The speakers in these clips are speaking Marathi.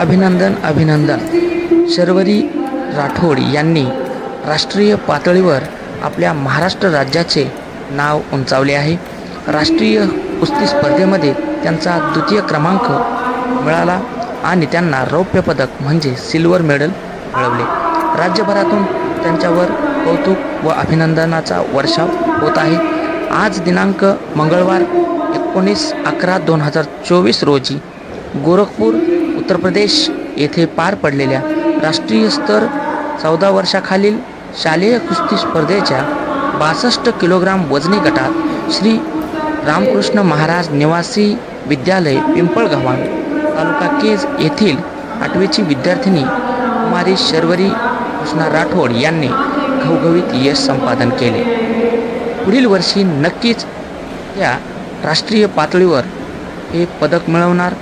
अभिनंदन अभिनंदन. शर्वरी राठोड यांनी राष्ट्रीय पातळीवर आपल्या महाराष्ट्र राज्याचे नाव उंचावले आहे. राष्ट्रीय कुस्ती स्पर्धेमध्ये त्यांचा द्वितीय क्रमांक मिळाला आणि त्यांना रौप्य पदक म्हणजे सिल्वर मेडल मिळवले. राज्यभरातून त्यांच्यावर कौतुक व अभिनंदनाचा वर्षाव होत आहे. आज दिनांक मंगळवार 19/11/2024 रोजी गोरखपूर उत्तर प्रदेश येथे पार पडलेल्या राष्ट्रीय स्तर 14 वर्षाखालील शालेय कुस्ती स्पर्धेच्या 62 किलोग्राम वजनी गटात श्री रामकृष्ण महाराज निवासी विद्यालय पिंपळगावान तालुका केज येथील 8वीची विद्यार्थिनी कुमारी शर्वरी कृष्णा राठोड यांनी घवघवीत यश संपादन केले. पुढील वर्षी नक्कीच त्या राष्ट्रीय पातळीवर हे पदक मिळवणार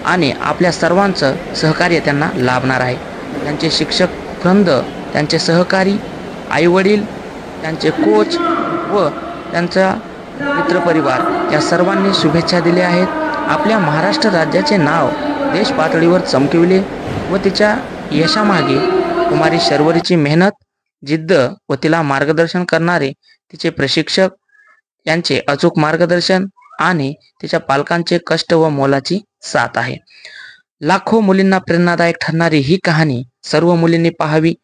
आणि आपल्या सर्वांचं सहकार्य त्यांना लाभणार आहे. त्यांचे शिक्षक वृंद, त्यांचे सहकारी, आईवडील, त्यांचे कोच व त्यांचा मित्रपरिवार या सर्वांनी शुभेच्छा दिल्या आहेत. आपल्या महाराष्ट्र राज्याचे नाव देश पातळीवर चमकविले व तिच्या यशामागे कुमारी शर्वरीची मेहनत, जिद्द व तिला मार्गदर्शन करणारे तिचे प्रशिक्षक यांचे अचूक मार्गदर्शन आणि तिच्या पालकांचे कष्ट व मोलाची साथ आहे. लाखो मुलींना प्रेरणादायक ठरणारी ही कहाणी सर्व मुलींनी पाहावी